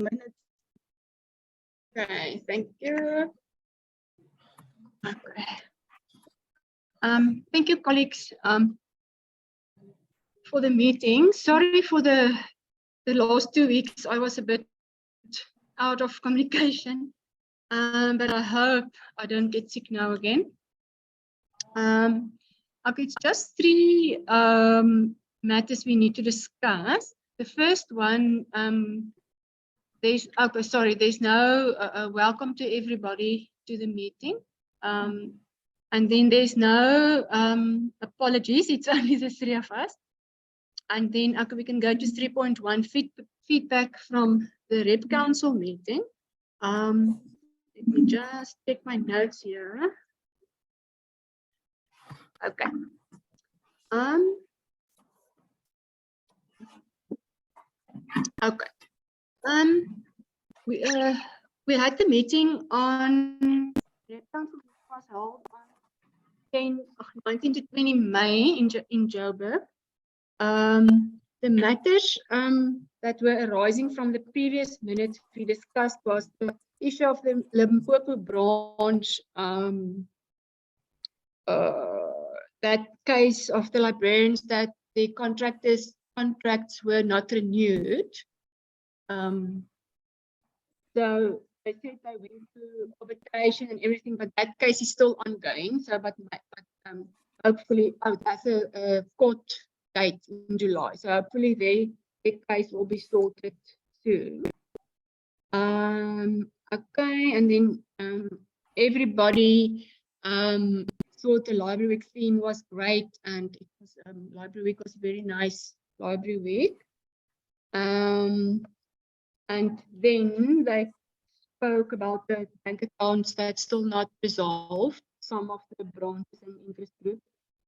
minutes. Okay, thank you. Okay. Thank you, colleagues, for the meeting. Sorry for the last 2 weeks. I was a bit out of communication, but I hope I don't get sick now again. Okay, it's just 3 matters we need to discuss. The first one, there's no welcome to everybody to the meeting. And then there's no apologies, it's only the 3 of us. And then okay, we can go to 3.1, feedback from the Rep Council meeting. Let me just check my notes here. Okay. Okay. We had the meeting on Rep Council was held on 19 to 20 May in Joburg. The matters that were arising from the previous minutes we discussed was the issue of the Limpopo branch, that case of the librarians that the contracts were not renewed. So they said they went to arbitration and everything, but that case is still ongoing. So, but hopefully, that's a court date in July. So hopefully, the case will be sorted soon. Okay, and then everybody thought the library week theme was great, and it was library week was a very nice library week. And then they spoke about the bank accounts that's still not resolved, some of the branches and interest groups.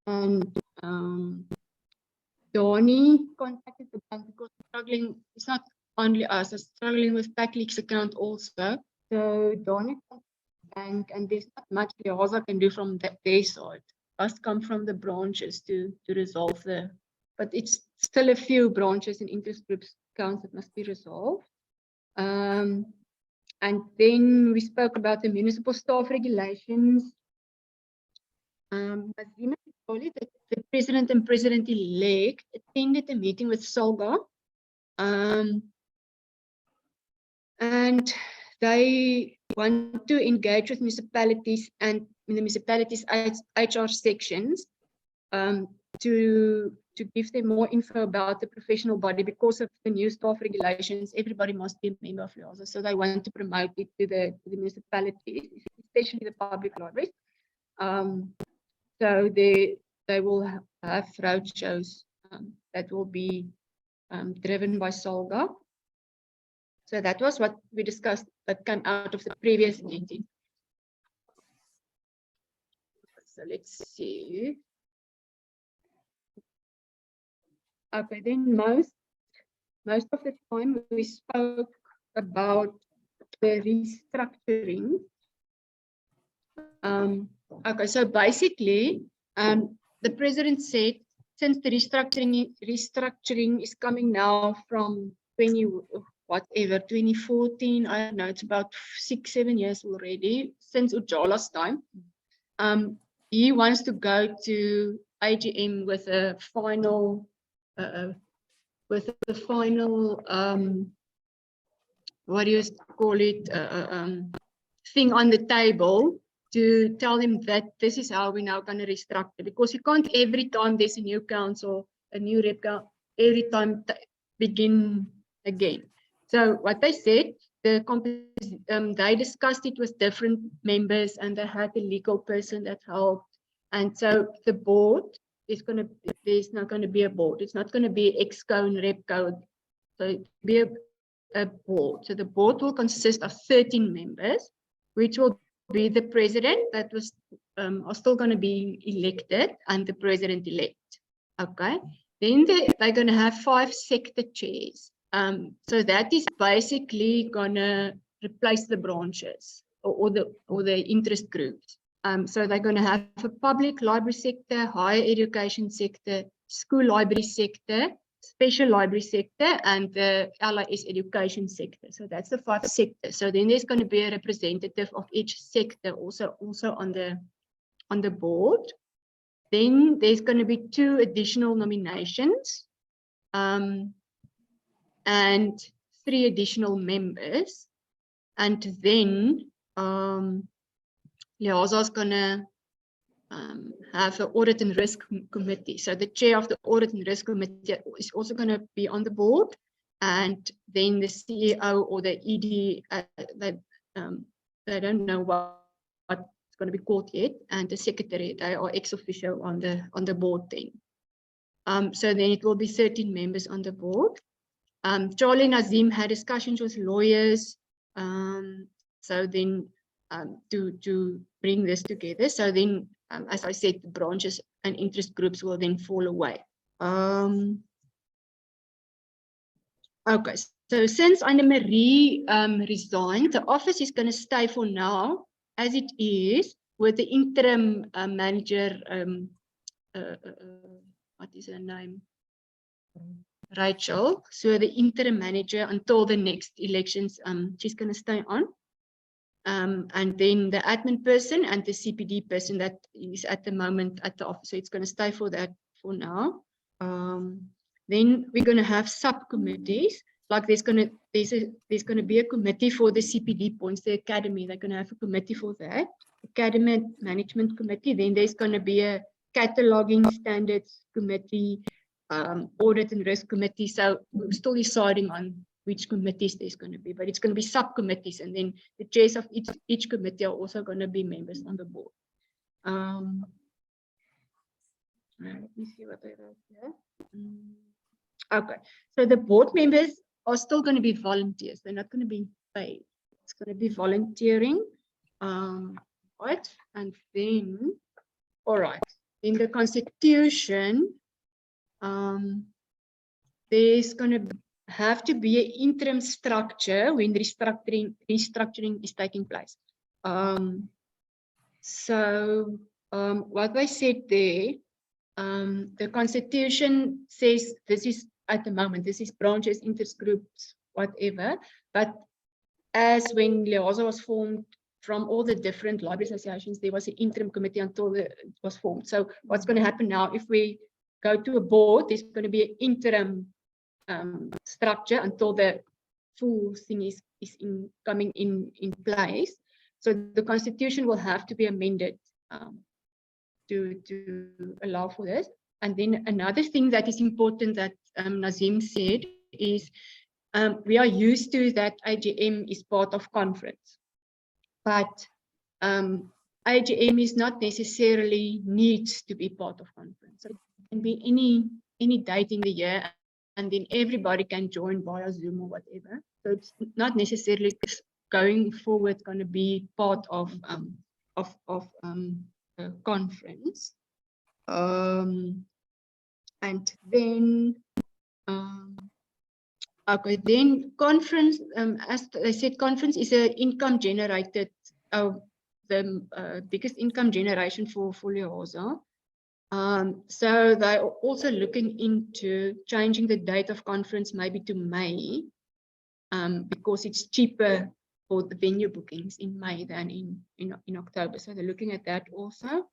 And Donnie contacted the bank because struggling, it's not only us, it's struggling with PACLEAK's account also. So Donnie contacted the bank, and there's not much LIASA can do from their side. It must come from the branches to resolve but it's still a few branches and interest groups accounts that must be resolved. And then we spoke about the municipal staff regulations. Mazina Pitoli, the president and president-elect, attended a meeting with Salga. And they want to engage with municipalities and in the municipalities' HR sections to give them more info about the professional body. Because of the new staff regulations, everybody must be a member of LIASA. So they want to promote it to the municipalities, especially the public libraries. So they will have roadshows that will be driven by Salga. So that was what we discussed that came out of the previous meeting. So let's see. Okay, then most of the time we spoke about the restructuring. Okay, so basically, the president said since the restructuring is coming now from 2014, I don't know, it's about 6-7 years already since Ujala's time. He wants to go to AGM with a final. What do you call it, thing on the table to tell him that this is how we're now going to restructure, because you can't every time there's a new council, a new rep council, every time begin again. So what they said, they discussed it with different members, and they had a legal person that helped, and so the board there's not going to be a board. It's not going to be ExCo and RepCo. So it'll be a board. So the board will consist of 13 members, which will be the president that was are still going to be elected, and the president-elect. Okay. Then they're going to have 5 sector chairs. So that is basically going to replace the branches or the interest groups. So they're going to have a public library sector, higher education sector, school library sector, special library sector, and the LIS education sector. So that's the 5 sectors. So then there's going to be a representative of each sector also on the board. Then there's going to be 2 additional nominations and 3 additional members. And then LIASA is going to have an audit and risk committee. So the chair of the audit and risk committee is also going to be on the board, and then the CEO or the ED, they don't know what it's going to be called yet, and the secretary, they are ex officio on the board then. So then it will be 13 members on the board. Charlie and Nazim had discussions with lawyers, so then to bring this together. So then, as I said, the branches and interest groups will then fall away. Okay, so since Anne-Marie resigned, the office is going to stay for now as it is with the interim manager, what is her name? Rachel. So the interim manager until the next elections, she's going to stay on. And then the admin person and the CPD person that is at the moment at the office. So it's going to stay for that for now. Then we're going to have subcommittees. Like there's going to be a committee for the CPD points, the academy. They're going to have a committee for that. Academy management committee. Then there's going to be a cataloging standards committee, audit and risk committee. So we're still deciding on which committees there's going to be, but it's going to be subcommittees, and then the chairs of each committee are also going to be members on the board. Let me see what I wrote here. Okay, so the board members are still going to be volunteers. They're not going to be paid. It's going to be volunteering. Right, and then, all right, in the constitution, there's going to have to be an interim structure when restructuring is taking place. So what I said there, the constitution says this is at the moment, this is branches, interest groups, whatever. But as when LIASA was formed from all the different library associations, there was an interim committee until it was formed. So what's going to happen now, if we go to a board, there's going to be an interim structure until the full thing is coming in place. So the constitution will have to be amended to allow for this. And then another thing that is important that Nazim said is we are used to that AGM is part of conference, but AGM is not necessarily needs to be part of conference. So it can be any date in the year, and then everybody can join via Zoom or whatever. So it's not necessarily going forward going to be part of a conference. And then okay, then conference, as I said, conference is an income generated, the biggest income generation for LIASA. So they're also looking into changing the date of conference maybe to May, because it's cheaper for the venue bookings in May than in October. So they're looking at that also.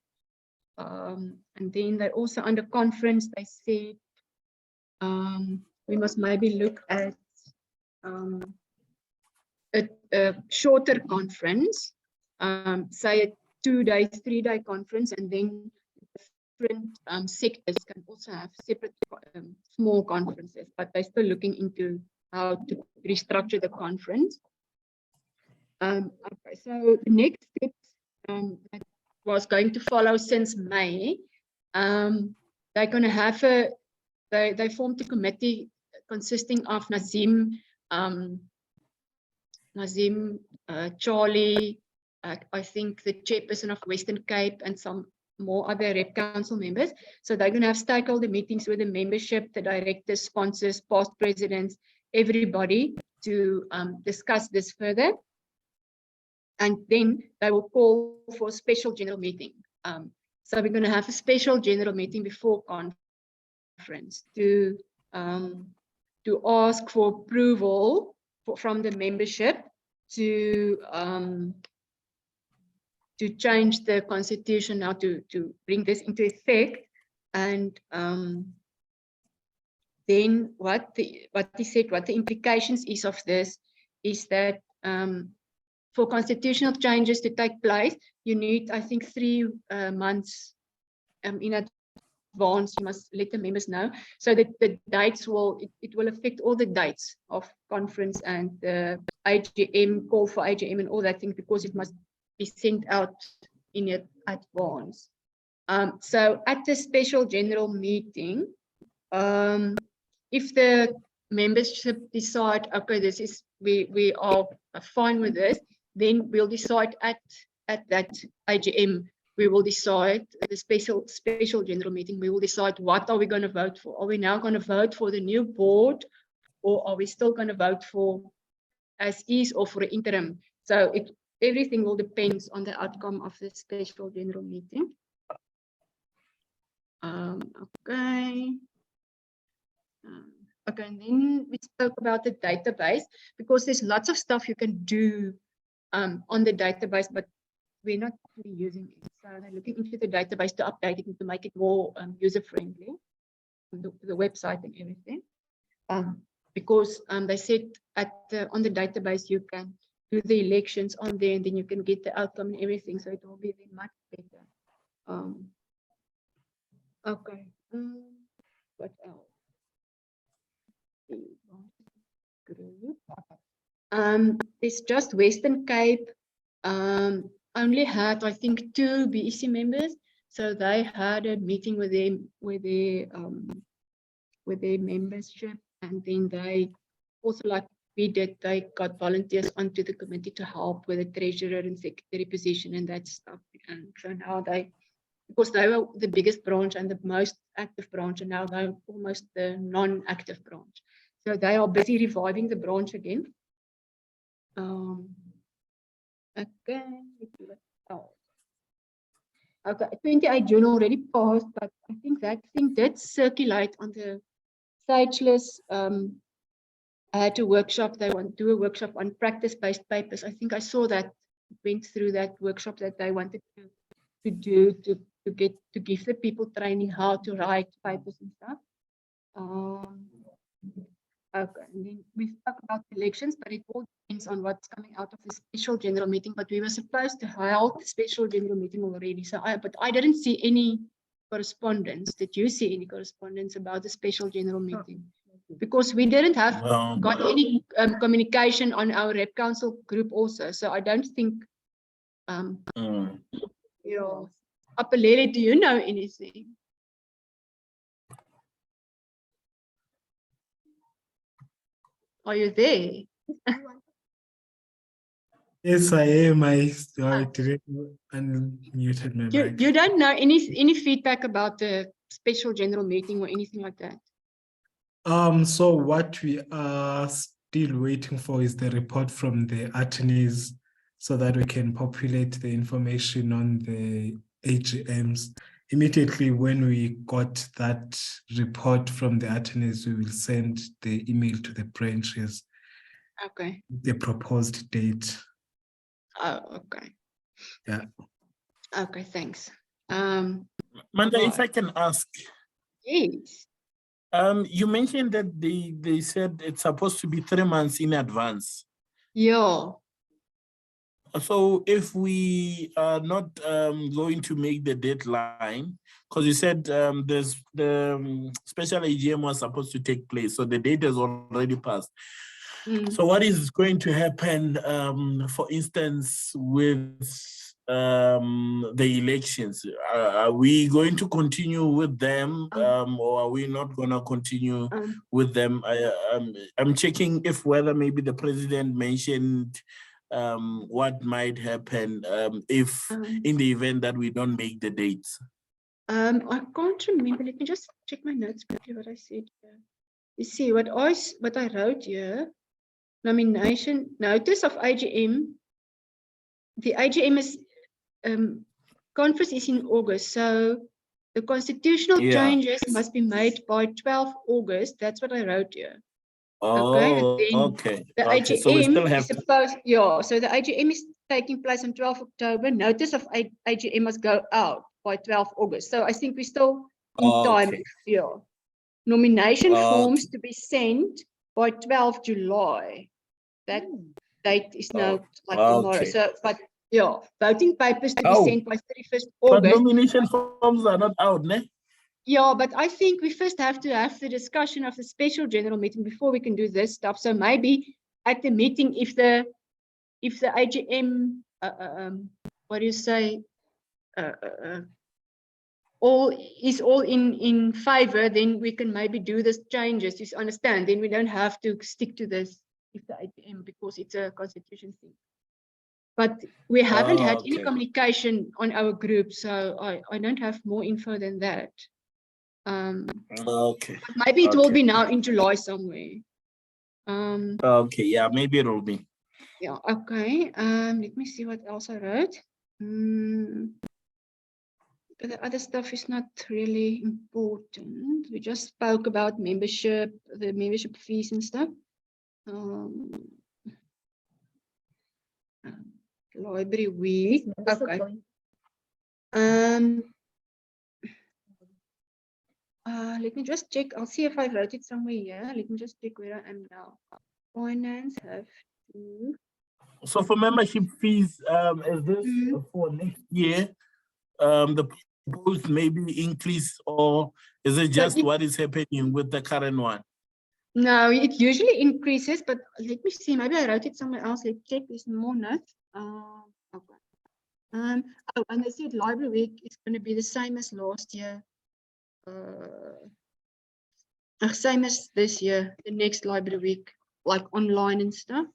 And then they also under conference, they said we must maybe look at a shorter conference, say a 2-day, 3-day conference, and then different sectors can also have separate small conferences, but they're still looking into how to restructure the conference. Okay, so the next step that was going to follow since May, they're going to have they formed a committee consisting of Nazim, Charlie, I think the chairperson of Western Cape, and some more other rep council members. So they're going to have stakeholder meetings with the membership, the directors, sponsors, past presidents, everybody to discuss this further. And then they will call for a special general meeting. So we're going to have a special general meeting before conference to to ask for approval from the membership to change the constitution now to bring this into effect. And then what he said, what the implications is of this is that for constitutional changes to take place, you need, I think, 3 months in advance. You must let the members know, so that the dates it will affect all the dates of conference and the AGM, call for AGM and all that thing, because it must be sent out in advance. So at the special general meeting, if the membership decide, okay, this is we are fine with this, then we'll decide at that AGM. We will decide at the special general meeting. We will decide what are we going to vote for. Are we now going to vote for the new board, or are we still going to vote for as is or for an interim? So everything will depend on the outcome of the special general meeting. Okay. Okay, and then we spoke about the database, because there's lots of stuff you can do on the database, but we're not really using it. So they're looking into the database to update it and to make it more user-friendly, the website and everything. Because they said on the database you can do the elections on there, and then you can get the outcome and everything. So it will be much better. Okay. What else? It's just Western Cape only had, I think, 2 BEC members, so they had a meeting with them with their membership, and then they also, like we did, they got volunteers onto the committee to help with the treasurer and secretary position and that stuff. And so now because they were the biggest branch and the most active branch, and now they're almost the non-active branch. So they are busy reviving the branch again. Okay. Okay, 28 June already passed, but I think that thing did circulate on the Sageless. I had a workshop. They want to do a workshop on practice-based papers. I think I saw that, went through that workshop that they wanted to do to give the people training how to write papers and stuff. Okay, and then we spoke about elections, but it all depends on what's coming out of the special general meeting. But we were supposed to hold the special general meeting already. But I didn't see any correspondence. Did you see any correspondence about the special general meeting? Because we didn't have got any communication on our rep council group also. So I don't think. Yeah. Apelele, do you know anything? Are you there? Yes, I am. I unmuted my mic. You don't know any feedback about the special general meeting or anything like that? So what we are still waiting for is the report from the attorneys, so that we can populate the information on the AGMs. Immediately when we got that report from the attorneys, we will send the email to the branches. Okay. The proposed date. Oh, okay. Yeah. Okay, thanks. Manda, if I can ask. Yes. You mentioned that they said it's supposed to be 3 months in advance. Yeah. So if we are not going to make the deadline, because you said there's the special AGM was supposed to take place, so the date has already passed. So what is going to happen, for instance, with the elections? Are we going to continue with them, or are we not going to continue with them? I'm checking if whether maybe the president mentioned what might happen if in the event that we don't make the dates. I can't remember. Let me just check my notes quickly what I said here. You see what I wrote here. Nomination notice of AGM. The AGM is conference is in August, so The constitutional Yeah. changes must be made by 12 August. That's what I wrote here. Okay, and Oh, then okay. the Okay. So we still AGM have is supposed, yeah, so the AGM is taking place on 12 October. Notice of AGM must go out by 12 August. So I think we're still in time. Okay. Yeah. Nomination forms Okay. to be sent by 12 July. That date is now like tomorrow. Okay. So, but yeah, voting papers to be Oh, sent by 31st but August. nomination forms are not out, ne? Yeah, but I think we first have to have the discussion of the special general meeting before we can do this stuff. So maybe at the meeting, if the AGM, what do you say, all in favor, then we can maybe do this changes. You understand? Then we don't have to stick to this if the AGM, because it's a constitution thing. But we haven't had any Okay. communication on our group, so I don't have more info than that. Okay. But maybe it will Okay. be now in July somewhere. Okay. Yeah, maybe it will be. Yeah, okay. Let me see what else I wrote. The other stuff is not really important. We just spoke about membership, the membership fees and stuff. Library week. Okay. Let me just check. I'll see if I wrote it somewhere here. Let me just check where I am now. Finance have to. So for membership fees, is this for next year? The proposed maybe increase, or is it just what is happening with the current one? No, it usually increases, but let me see. Maybe I wrote it somewhere else. Let's check. There's more notes. Okay. Oh, and they said library week is going to be the same as last year. Same as this year. The next library week, like online and stuff.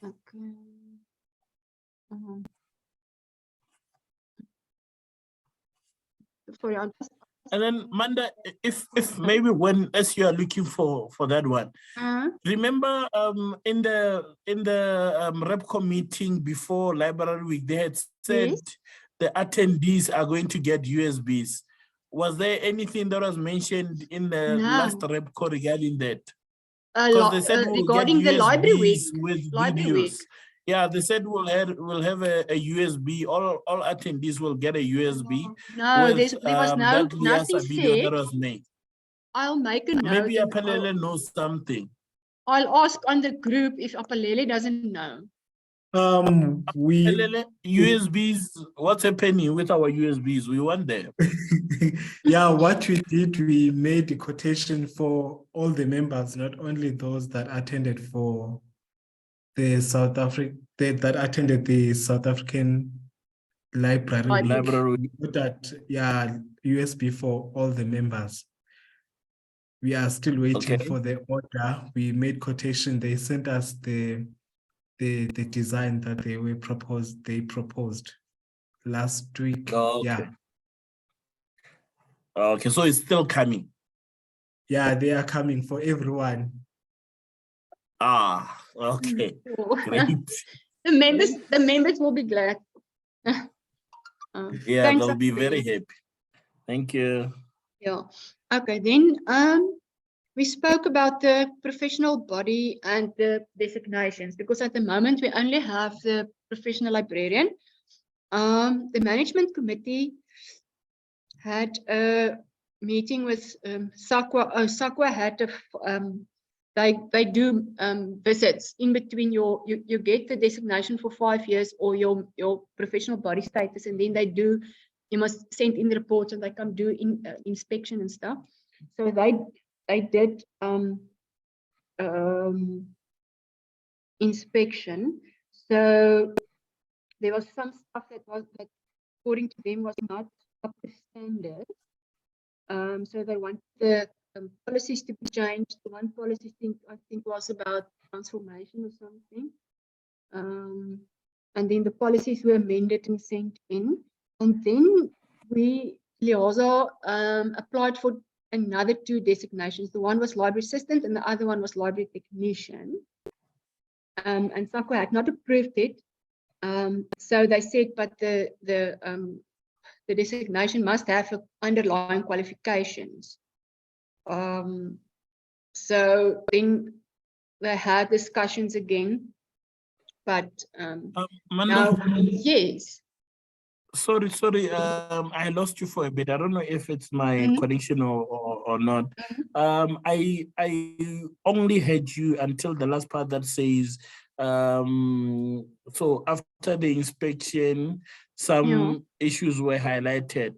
Okay. Sorry, I'm just. And then Manda, if maybe when as you are looking for that one, remember in the REPCO meeting before Library Week, they had said Yes. the attendees are going to get USBs. Was there anything that was mentioned in the last REPCO regarding that? Because they said we'll get regarding the library week, USBs with videos. Yeah, they said we'll have a USB. All attendees will get a USB. No, with, there was that nothing LIASA video said. that was made. I'll make a note. Maybe Apalele knows something. I'll ask on the group if Apalele doesn't know. USBs, what's happening with our USBs? We want them. Yeah, what we did, we made a quotation for all the members, not only those that attended for the South African, that attended the South African Library Week. That, yeah, USB for all the members. We are still waiting for the order. We made quotation. They sent us the design that they proposed last week. Yeah. Okay, so it's still coming. Yeah, they are coming for everyone. Okay. Great. The members will be glad. Yeah, they'll be very happy. Thank you. Yeah. Okay, then we spoke about the professional body and the designations, because at the moment we only have the professional librarian. The management committee had a meeting with SAQA. SAQA had they do visits in between you get the designation for 5 years or your professional body status, and then you must send in the reports and they come do inspection and stuff. So they did inspection. So there was some stuff that according to them was not up to standard. So they want the policies to be changed. The one policy I think was about transformation or something. And then the policies were amended and sent in. And then LIASA applied for another 2 designations. The one was library assistant and the other one was library technician. And SAQA had not approved it. So they said, but the designation must have underlying qualifications. So then they had discussions again, but Manda, now, yes. sorry, I lost you for a bit. I don't know if it's my connection or not. I only heard you until the last part that says, so after the inspection, some issues were highlighted.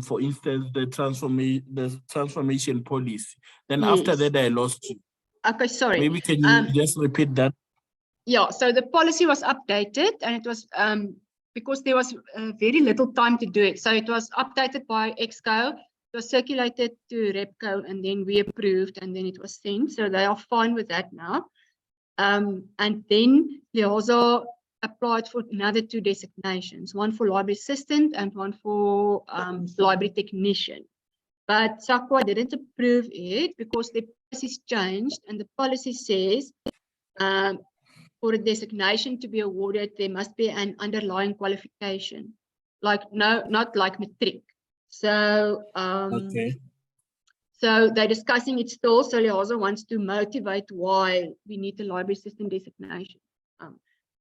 For instance, the transformation policy. Then after Yes. that, I lost you. Okay, sorry. Maybe can you just repeat that? Yeah, so the policy was updated, and it was because there was very little time to do it. So it was updated by Exco, it was circulated to Repco, and then we approved, and then it was sent. So they are fine with that now. And then LIASA applied for another 2 designations, one for library assistant and one for library technician. But SAQA didn't approve it because the policies changed, and the policy says for a designation to be awarded, there must be an underlying qualification, like not like matric. So so they're discussing it still. So LIASA wants to motivate why we need the library system designation.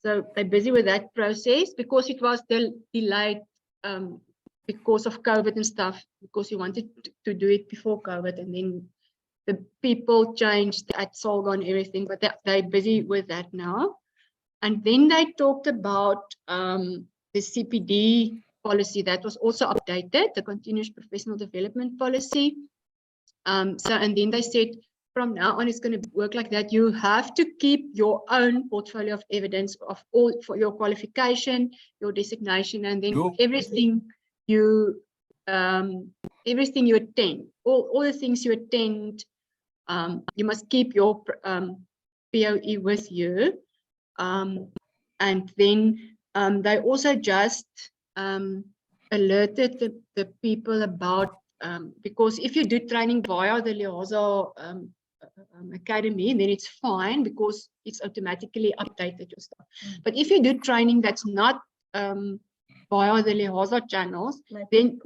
So they're busy with that process because it was delayed because of COVID and stuff, because we wanted to do it before COVID, and then the people changed at Solga and everything, but they're busy with that now. And then they talked about the CPD policy that was also updated, the continuous professional development policy. And then they said, from now on, it's going to work like that. You have to keep your own portfolio of evidence of all for your qualification, your designation, and then everything you attend, all the things you attend, you must keep your POE with you. And then they also just alerted the people about, because if you do training via the LIASA Academy, then it's fine because it's automatically updated your stuff. But if you do training that's not via the LIASA channels, then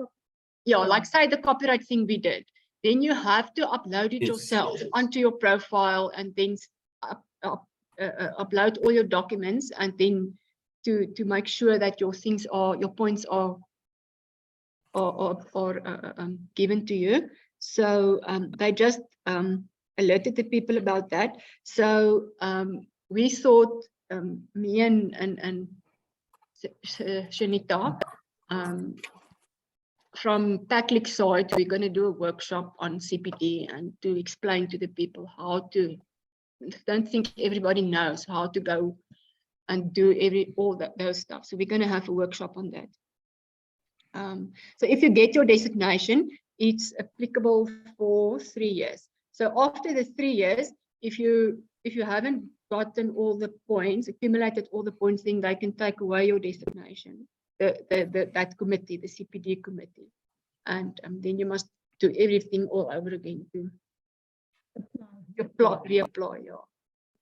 like say the copyright thing we did, then you have to upload it yourself onto your profile, and then upload all your documents, and then to make sure that your things are, your points are given to you. So they just alerted the people about that. So we thought, me and Shanita, from PACLIC side, we're going to do a workshop on CPD and to explain to the people how to, don't think everybody knows how to go and do those stuff. So we're going to have a workshop on that. So if you get your designation, it's applicable for 3 years. So after the 3 years, if you haven't gotten all the points, accumulated all the points, then they can take away your designation. That committee, the CPD committee, and then you must do everything all over again to reapply. Yeah.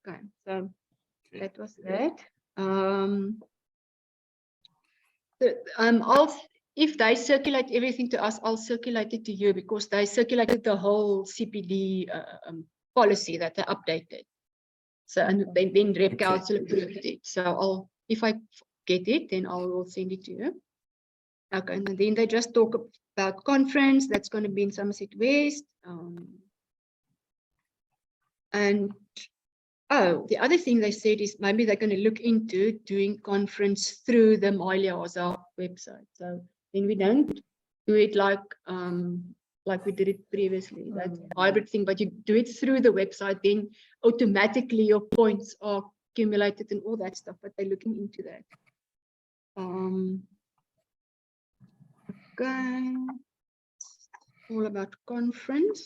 Okay, so that was that. If they circulate everything to us, I'll circulate it to you, because they circulated the whole CPD policy that they updated. So and then Rep Council approved it. So if I get it, then I will send it to you. Okay, and then they just talk about conference that's going to be in Somerset West. And the other thing they said is maybe they're going to look into doing conference through the LIASA website. So then we don't do it like we did it previously, that hybrid thing, but you do it through the website, then automatically your points are accumulated and all that stuff, but they're looking into that. Okay, all about conference.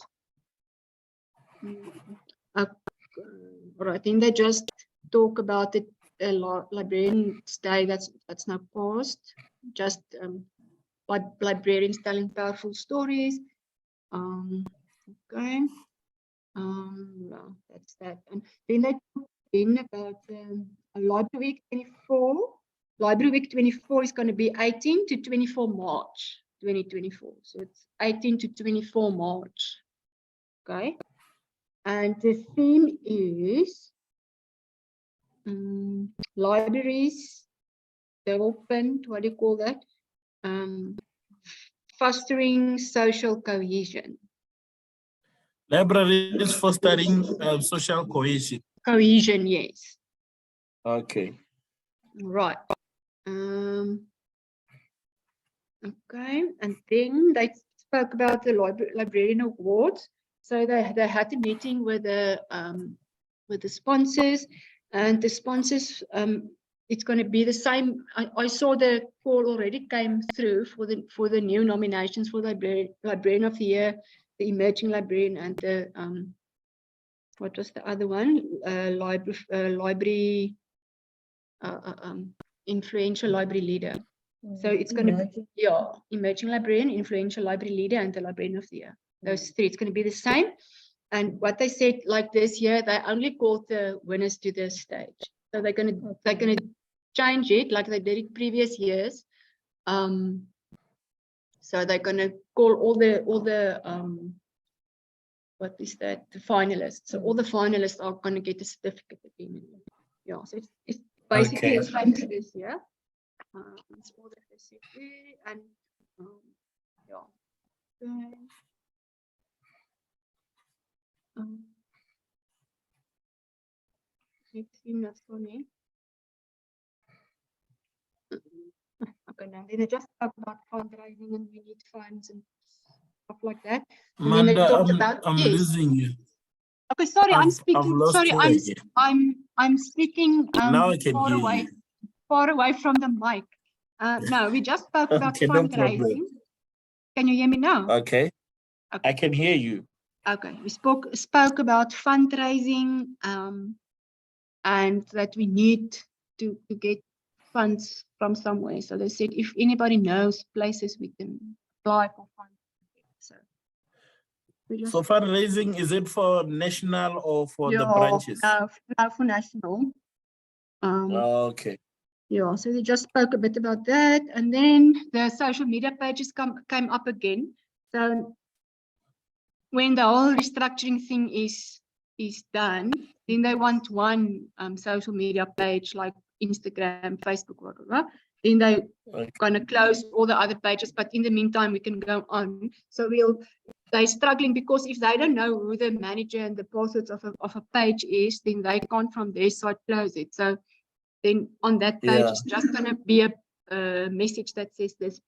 All right, then they just talk about it, librarian's day that's now passed. Just librarians telling powerful stories. Okay, well, that's that. And then they talk about Library Week 24. Library Week 24 is going to be 18 to 24 March 2024. So it's 18 to 24 March. Okay. And the theme is libraries development, what do you call that? Fostering social cohesion. Libraries fostering social cohesion. Cohesion, yes. Okay. Right. Okay, and then they spoke about the librarian awards. So they had a meeting with the sponsors, and the sponsors, it's going to be the same. I saw the call already came through for the new nominations for the librarian of the year, the emerging librarian, and the what was the other one? Library influential library leader. So it's going to be, yeah, emerging librarian, influential library leader, and the librarian of the year. Those three, it's going to be the same. And what they said, like this year, they only called the winners to the stage. So they're going to change it like they did it previous years. So they're going to call all the what is that? The finalists. So all the finalists are going to get a certificate again. Yeah. So it's basically the same as this year. It's all the recipe and yeah. Let's see, that's funny. Okay, now then they just talk about fundraising and we need funds and stuff like that. And then they talked about I'm losing you. Okay, sorry, I'm I've speaking. lost Sorry, you I'm speaking now I can hear you. far away from the mic. No, we just spoke about Okay, no problem. fundraising. Can you hear me now? Okay. I can hear you. Okay, we spoke about fundraising and that we need to get funds from somewhere. So they said if anybody knows places we can apply for funds. So fundraising, is it for national or for the Yeah, branches? no, for national. Okay. Yeah, so they just spoke a bit about that, and then the social media pages came up again. So when the whole restructuring thing is done, then they want one social media page like Instagram, Facebook, whatever. Then they gonna close all the other pages, but in the meantime we can go on. So they're struggling because if they don't know who the manager and the passwords of a page is, then they can't from their side close it. So then on that page it's just going to be a message that says this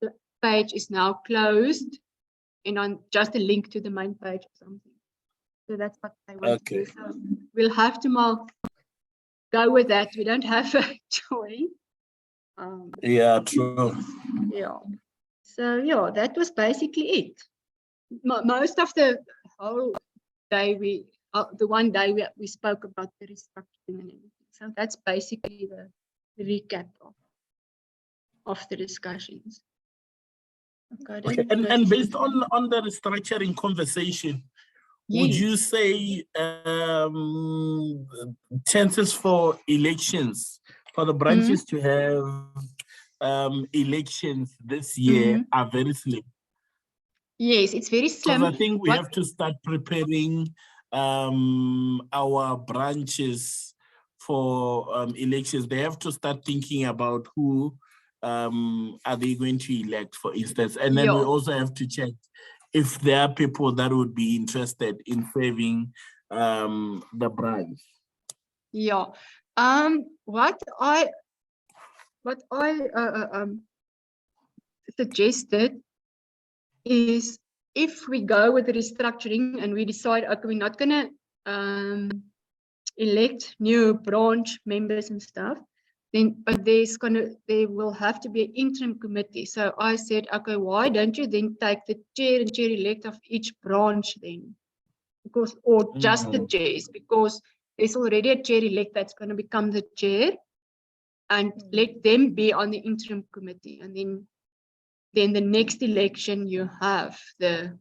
page is now closed, and on just a link to the main page or something. So that's what they want to do. So we'll have to go with that. We don't have a choice. Yeah, true. Yeah. So yeah, that was basically it. Most of the whole day the one day we spoke about the restructuring and everything. So that's basically the recap of the discussions. Okay. And based on the restructuring conversation, would you say chances for elections for the branches to have elections this year are very slim? Yes, it's very slim. Because I think we have to start preparing our branches for elections. They have to start thinking about who are they going to elect, for instance. And then we also have to check if there are people that would be interested in serving the branch. Yeah. What I suggested is if we go with the restructuring and we decide, okay, we're not going to elect new branch members and stuff, then but there will have to be an interim committee. So I said, okay, why don't you then take the chair and chair elect of each branch then? Because or just the chairs, because there's already a chair elect that's going to become the chair, and let them be on the interim committee, and then the next election you have the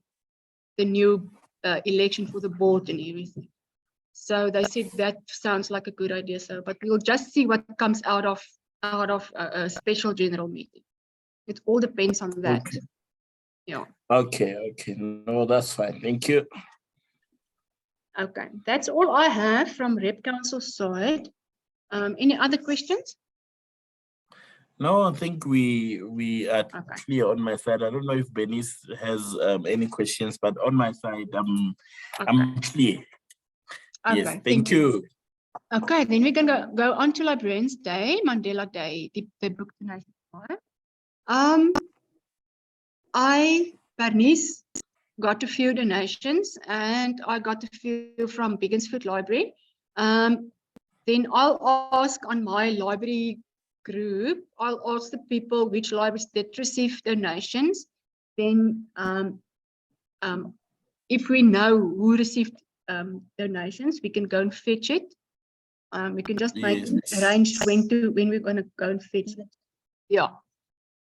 new election for the board and everything. So they said that sounds like a good idea. So, but we'll just see what comes out of out of a special general meeting. It all depends on that. Okay. Yeah. Okay. No, that's fine. Thank you. Okay, that's all I have from Rep Council side. Any other questions? No, I think we are Okay. clear on my side. I don't know if Bernice has any questions, but on my side, I'm clear. Okay, Yes, thank you. Okay, then we can go on to Librarians Day, Mandela Day, the book donation. Bernice, got a few donations and I got a few from Bigginsfoot Library. Then I'll ask on my library group, I'll ask the people which libraries did receive donations. Then if we know who received donations, we can go and fetch it. We can just arrange when we're going to go and fetch it. Yeah.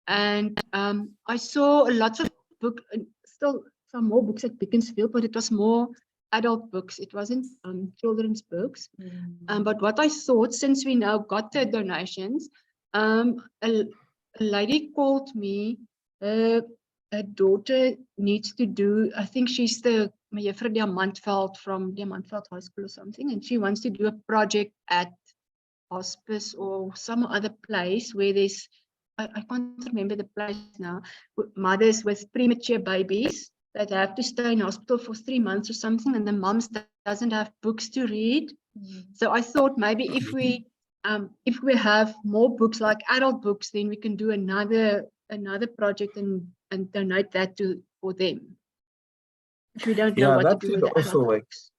And I saw lots of books, still some more books at Beaconsfield, but it was more adult books. It wasn't children's books. But what I thought, since we now got the donations, a lady called me. Her daughter needs to do, I think she's the Mejuffrouw Diamantveld from Diamantveld High School or something, and she wants to do a project at hospice or some other place where there's, I can't remember the place now, mothers with premature babies that have to stay in hospital for 3 months or something, and the moms doesn't have books to read. So I thought maybe if we have more books like adult books, then we can do another project and donate that for them. If we don't know what to do with the adult books.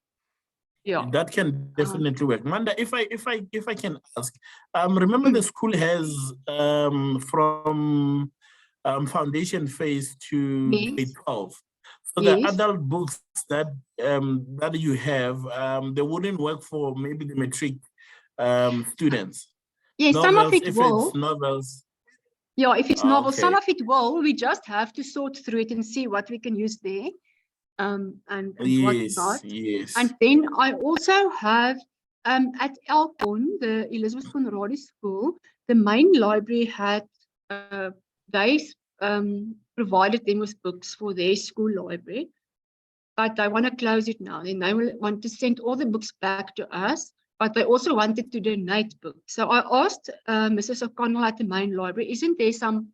Yeah, that can definitely work. Manda, if I can ask, remember the school has from foundation phase to grade 12. So the adult books that that you have, they wouldn't work for maybe the matric students. Yes, novels, some of it if will. it's novels. Yeah, if it's novels, some of it will. We just have to sort through it and see what we can use there. And what not. Yes. And then I also have at Elkon, the Elizabeth Conradi School, the main library had they provided them with books for their school library, but I want to close it now. Then they will want to send all the books back to us, but they also wanted to donate books. So I asked Mrs. O'Connell at the main library, isn't there some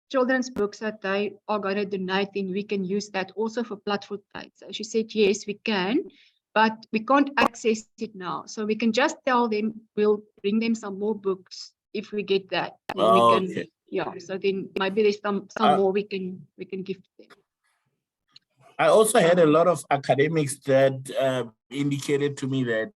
children's books that they are going to donate, and we can use that also for platform plate. So she said, yes, we can, but we can't access it now. So we can just tell them we'll bring them some more books if we get that. Then we can, yeah. So then maybe there's some more we can give to them. I also had a lot of academics that indicated to me that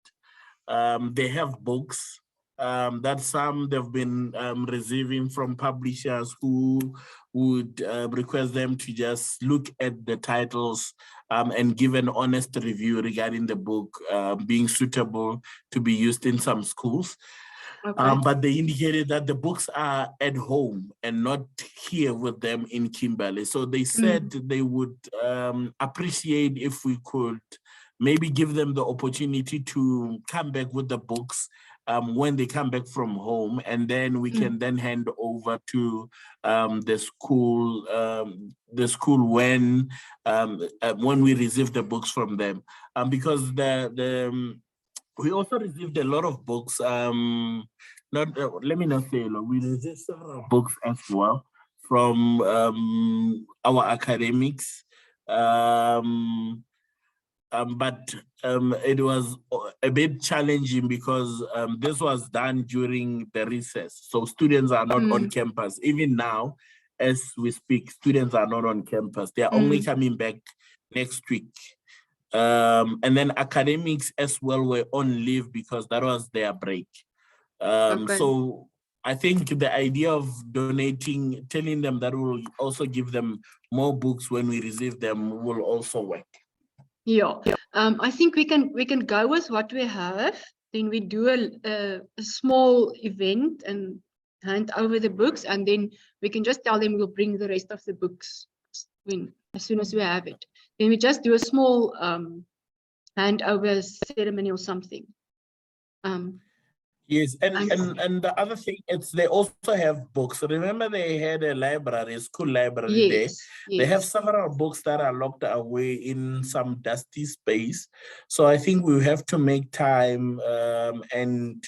they have books that some they've been receiving from publishers who would request them to just look at the titles and give an honest review regarding the book being suitable to be used in some schools. But they indicated that the books are at home and not here with them in Kimberley. So they said they would appreciate if we could maybe give them the opportunity to come back with the books when they come back from home, and then we can then hand over to the school when we receive the books from them, because we also received a lot of books. Let me not say a lot. We received several books as well from our academics. But it was a bit challenging because this was done during the recess. So students are not on campus. Even now, as we speak, students are not on campus. They are only coming back next week. And then academics as well were on leave because that was their break. So I think the idea of donating, telling them that will also give them more books when we receive them will also work. Yeah, I think we can go with what we have. Then we do a small event and hand over the books, and then we can just tell them we'll bring the rest of the books as soon as we have it. Then we just do a small handover ceremony or something. Yes, and, And- and the other thing, it's they also have books. Remember, they had a library, a school library there. Yes, They have yes. several books that are locked away in some dusty space. So I think we have to make time and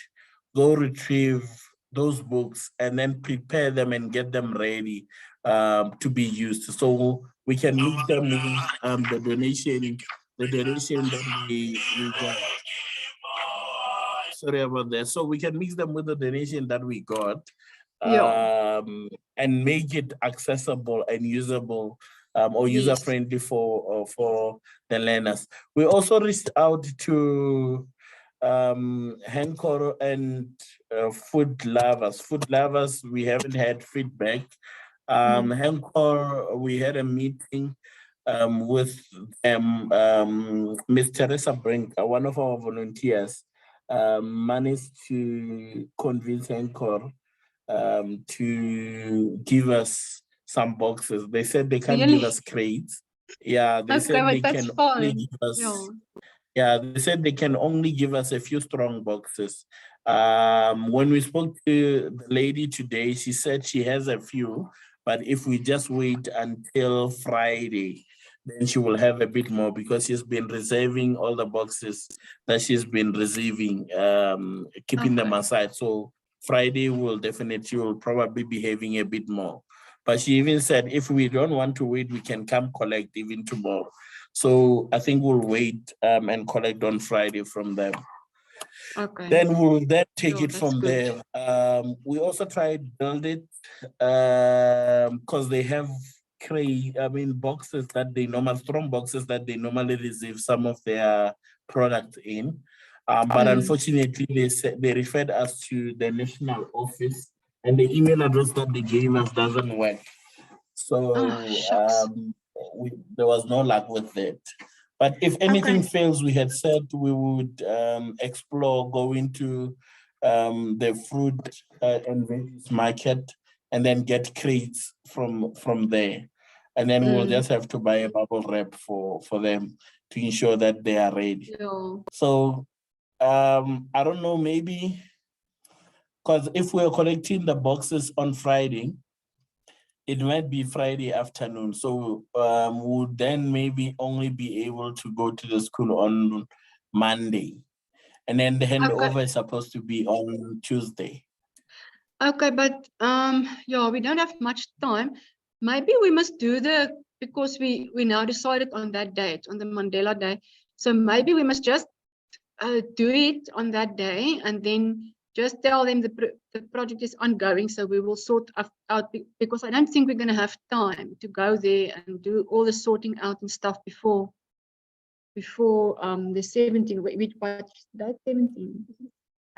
go retrieve those books and then prepare them and get them ready to be used. So we can use them with the donation that we got. Sorry about that. So we can mix them with the donation that we got Yeah. and make it accessible and usable or Yes. user friendly for the learners. We also reached out to Hancor and Food Lovers. Food Lovers, we haven't had feedback. Hancor, we had a meeting with Ms. Teresa Brink, one of our volunteers, managed to convince Hancor to give us some boxes. They said they can't give Really? us crates. Yeah, they Okay, said but they that's can only fine. give us. Yeah. Yeah, they said they can only give us a few strong boxes. When we spoke to the lady today, she said she has a few, but if we just wait until Friday, then she will have a bit more because she's been reserving all the boxes that she's been receiving, keeping them Okay. aside. So Friday will probably be having a bit more. But she even said if we don't want to wait, we can come collect even tomorrow. So I think we'll wait and collect on Friday from them. Okay. Then we'll then take Sure, it that's from good. there. We also tried build it because they have boxes that they strong boxes that they normally receive some of their product in. But unfortunately, they referred us to the national office, and the email address that they gave us doesn't work. Oh, So shucks. there was no luck with it. But if anything Okay. fails, we had said we would explore going to the fruit and veggies market and then get crates from there. And then we'll just have to buy a bubble wrap for them to ensure that they are ready. Yeah. So I don't know, maybe because if we're collecting the boxes on Friday, it might be Friday afternoon. So would then maybe only be able to go to the school on Monday. And then the handover Okay. is supposed to be on Tuesday. Okay, but yeah, we don't have much time. Maybe we must do because we now decided on that date, on the Mandela Day. So maybe we must just do it on that day and then just tell them the project is ongoing. So we will sort out because I don't think we're going to have time to go there and do all the sorting out and stuff before the 17th. Which that 17,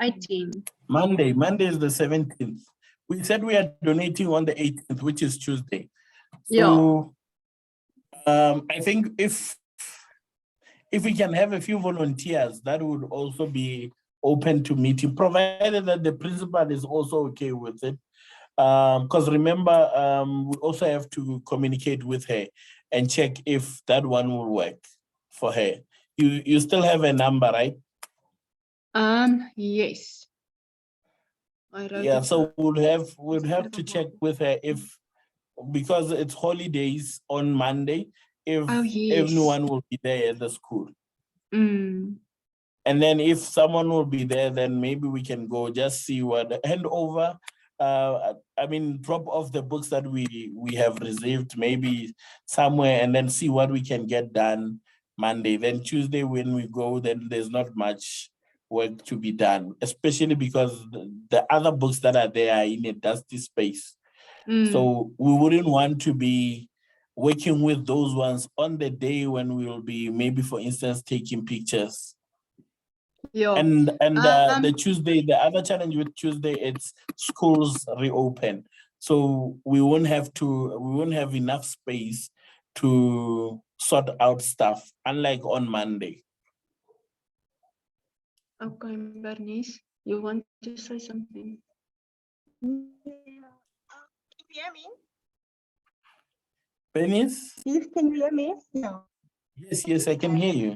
18. Monday is the 17th. We said we are donating on the 18th, which is Tuesday. So I think if we can have a few volunteers, that would also be open to meeting, provided that the principal is also okay with it. Because remember, we also have to communicate with her and check if that one will work for her. You still have a number, right? Yes. Yeah, so we'll have to check with her if, because it's holidays on Monday, if everyone will be there at the school. And then if someone will be there, then maybe we can go just see what hand over. Drop off the books that we have received maybe somewhere and then see what we can get done Monday. Then Tuesday when we go, then there's not much work to be done, especially because the other books that are there are in a dusty space. So we wouldn't want to be working with those ones on the day when we will be maybe, for instance, taking pictures. Yeah. And the Tuesday, the other challenge with Tuesday, it's schools reopen. So we won't have enough space to sort out stuff, unlike on Monday. Okay, Bernice, you want to say something? Can you hear me? Bernice? Yes, can you hear me? Yeah. Yes, I can hear you.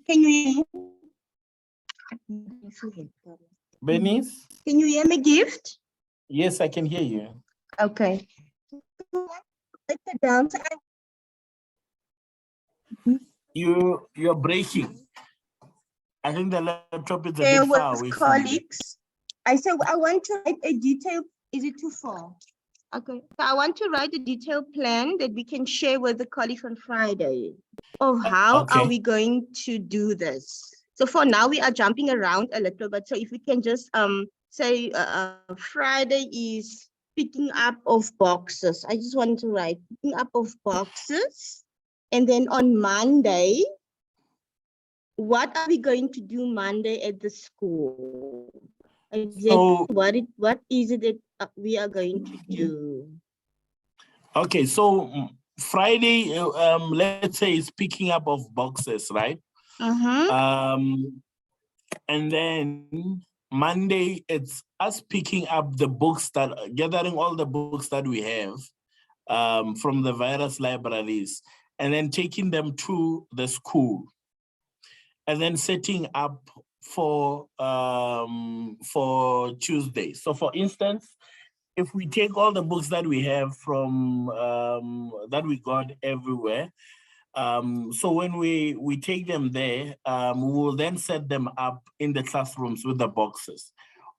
Can you hear me? Bernice? Can you hear me, Gift? Yes, I can hear you. Okay. Write it down. So You're breaking. I think the laptop is a There bit far was away from you. colleagues. I said I want to write a detailed. Is it too far? Okay. So I want to write a detailed plan that we can share with the colleagues on Friday of how are Okay. we going to do this. So for now we are jumping around a little bit. So if we can just say Friday is picking up of boxes. I just want to write picking up of boxes, and then on Monday, what are we going to do Monday at the school? Exactly So, what is it that we are going to do? okay, so Friday, let's say it's picking up of boxes, right? And then Monday, it's us picking up the books gathering all the books that we have from the various libraries, and then taking them to the school, and then setting up for Tuesday. So for instance, if we take all the books that we have from that we got everywhere, so when we take them there, we will then set them up in the classrooms with the boxes.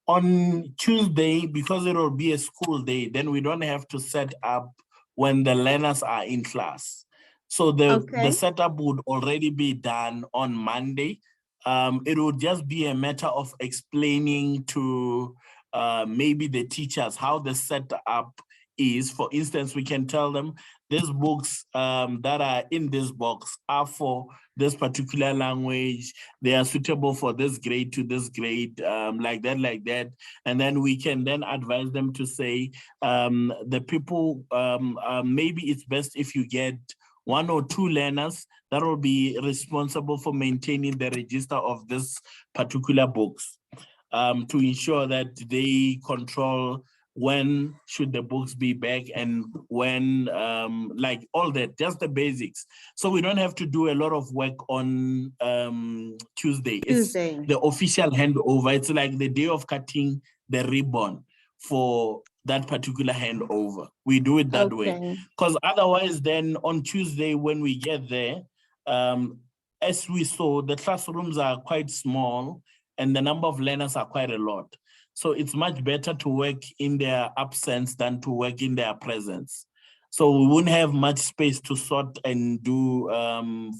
On Tuesday, because it will be a school day, then we don't have to set up when the learners are in class. So the setup would already be done on Monday. It would just be a matter of explaining to maybe the teachers how the setup is. For instance, we can tell them these books that are in this box are for this particular language. They are suitable for this grade to this grade, like that. And then we can then advise them to say, the people, maybe it's best if you get 1 or 2 learners that will be responsible for maintaining the register of this particular books, to ensure that they control when should the books be back and when, like all that, just the basics. So we don't have to do a lot of work on Tuesday. It's the official handover. It's like the day of cutting the ribbon for that particular handover. We do it that way. Because otherwise then on Tuesday when we get there, as we saw, the classrooms are quite small and the number of learners are quite a lot. So it's much better to work in their absence than to work in their presence. So we wouldn't have much space to sort and do,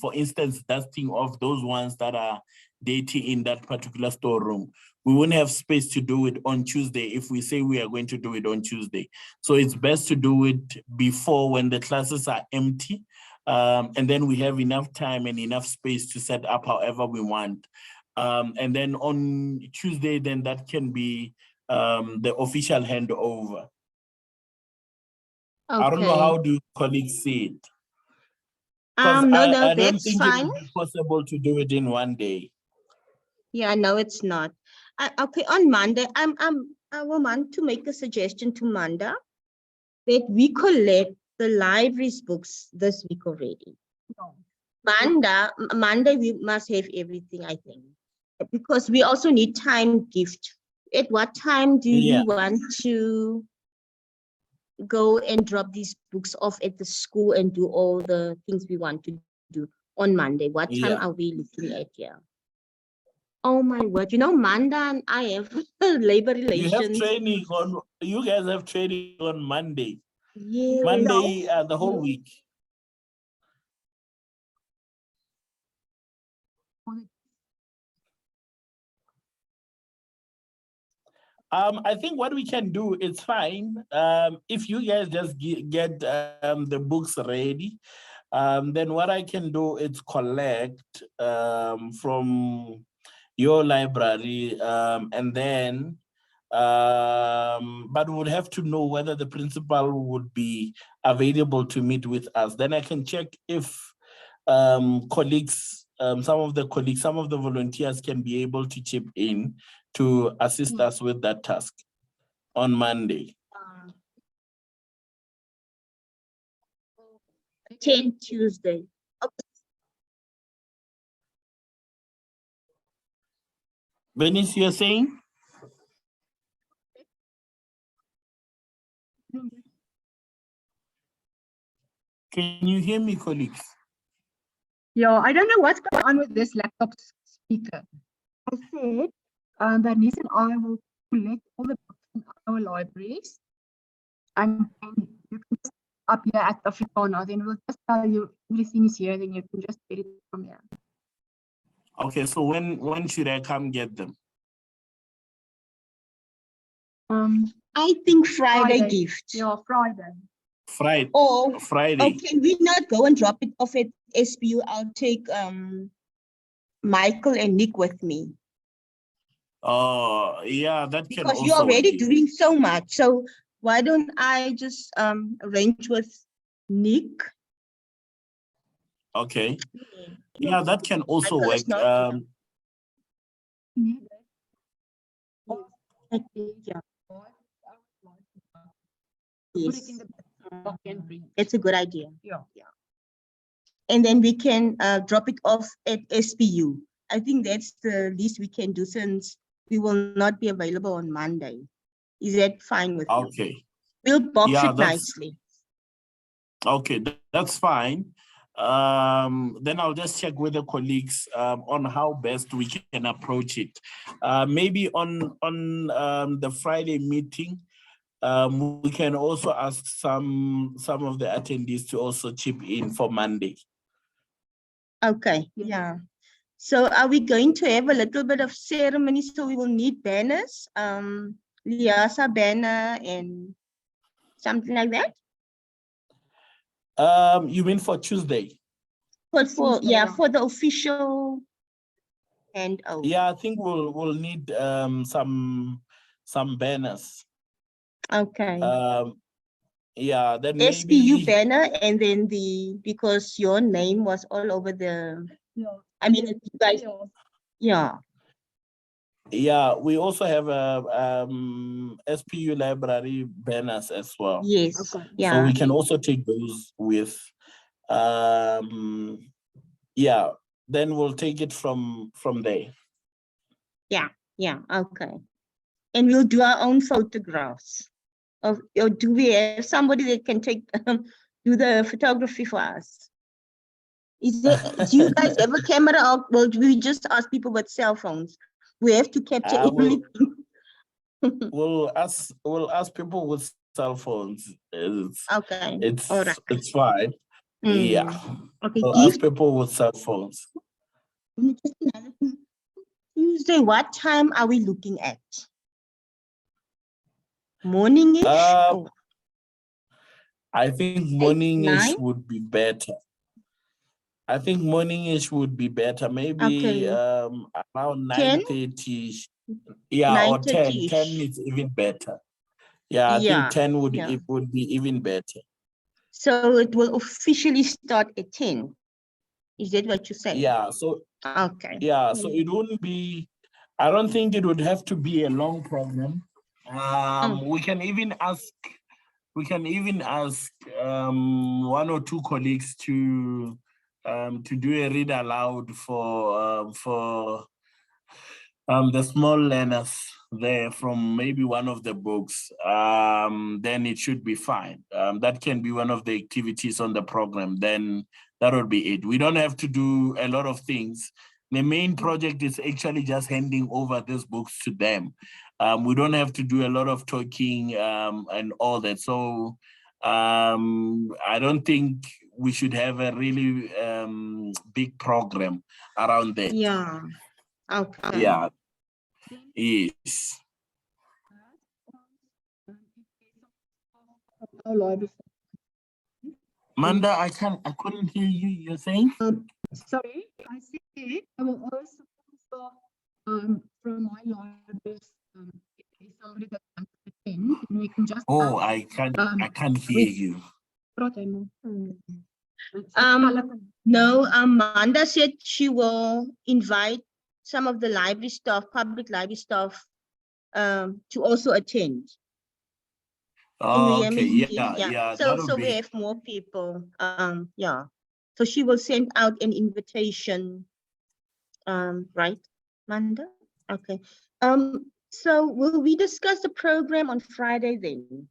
for instance, dusting of those ones that are dirty in that particular storeroom. We wouldn't have space to do it on Tuesday if we say we are going to do it on Tuesday. So it's best to do it before when the classes are empty. And then we have enough time and enough space to set up however we want. And then on Tuesday, then that can be the official handover. I don't know, how do colleagues see it? Because I don't think it would be possible to do it in one day. Yeah, no, it's not. Okay, on Monday, I want to make a suggestion to Manda that we collect the library's books this week already. Monday we must have everything, I think, because we also need time gift. At what time do you want to go and drop these books off at the school and do all the things we want to do on Monday? What time are we looking at here? Oh my word, you know, Manda and I have labor relations. You have training on, you guys have training on Monday. Yeah. Monday, the whole week. I think what we can do, it's fine. If you guys just get the books ready, then what I can do is collect from your library, and then, but we would have to know whether the principal would be available to meet with us. Then I can check if colleagues, some of the volunteers can be able to chip in to assist us with that task on Monday. 10 Tuesday. Bernice, you're saying? Can you hear me, colleagues? Yeah, I don't know what's going on with this laptop speaker. I said Bernice and I will collect all the books in our libraries and you can just up here at Afrikaner, then we'll just tell you everything is here, then you can just get it from here. Okay, so when should I come get them? I think Friday Friday. gift. Yeah, Friday. Friday. Or Friday. can we not go and drop it off at SPU? I'll take Michael and Nick with me. Oh, yeah, that can Because also you're already work. doing so much. So why don't I just arrange with Nick? Okay. Yeah, that can also Michael is work. not Yeah. Yes. Put it in the box and bring it. It's a good idea. Yeah. And then we can drop it off at SPU. I think that's the least we can do since we will not be available on Monday. Is that fine with you? Okay. We'll box Yeah, it that's- nicely. Okay, that's fine. Then I'll just check with the colleagues on how best we can approach it. Maybe on the Friday meeting, we can also ask some of the attendees to also chip in for Monday. Okay, Yeah. yeah. So are we going to have a little bit of ceremony? So we will need banners, LIASA banner and something like that? You mean for Tuesday? But for, Tuesday, yeah, yeah. for the official handover. Yeah, I think we'll need some banners. Okay. Yeah, then SPU maybe banner and then because your name was all over the, Yeah. I mean, you guys, yeah. yeah, we also have a SPU library banners as well. Yes, Okay. yeah. So we can also take those with yeah, then we'll take it from there. Yeah, okay. And we'll do our own photographs. Or do we have somebody that can take do the photography for us? Is there, do you guys have a camera or well, do we just ask people with cell phones? We have to capture everything. We'll ask people with cell phones. Okay. It's All right. it's fine. Mm. Yeah. Okay. We'll ask people with cell phones. Just another thing. Tuesday, what time are we looking at? Morning-ish? or I think morning-ish 9? would be better. I think morning-ish would be better. Maybe Okay. around 10? 9:30. Yeah, or 10. 9:30-ish. 10 is even better. Yeah, I Yeah, think 10 would yeah. it would be even better. So it will officially start at 10. Is that what you say? Yeah, so Okay. yeah, so it wouldn't be, I don't think it would have to be a long program. We can even ask one or two colleagues to do a read aloud for the small learners there from maybe one of the books. Then it should be fine. That can be one of the activities on the program. Then that would be it. We don't have to do a lot of things. The main project is actually just handing over these books to them. We don't have to do a lot of talking and all that. So I don't think we should have a really big program around that. Yeah. Okay. Yeah. Yes. Manda, I couldn't hear you. You're saying? Sorry, I said I will also from my libraries. If there's somebody that wants to attend, then we can just. Oh, I can't hear you. No, Amanda said she will invite some of the library staff, public library staff, to also attend. Can you hear Okay, me? yeah. So we have more people. Yeah. So she will send out an invitation. Right, Amanda? Okay. So will we discuss the program on Friday then?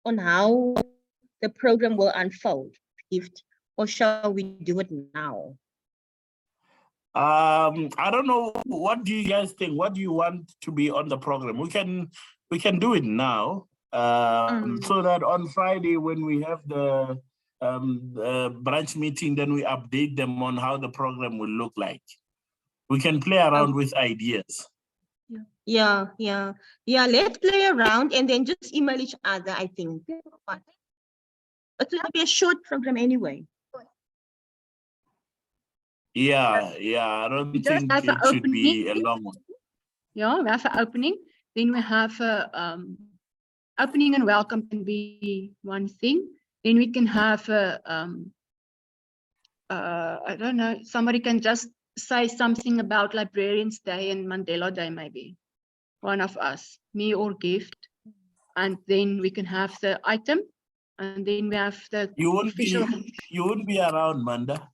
On how the program will unfold? Gift. or shall we do it now? I don't know. What do you guys think? What do you want to be on the program? We can do it now. So that on Friday when we have the branch meeting, then we update them on how the program will look like. We can play around with ideas. Yeah. Let's play around and then just email each other, I think. It will be a short program anyway. Yeah. I don't We just think have an it should be a opening. long one. Yeah, we have an opening. Then we have a opening and welcome can be one thing. Then we can have a I don't know, somebody can just say something about Librarians Day and Mandela Day, maybe. One of us, me or Gift. And then we can have the item. And then we have the You won't be around, Manda.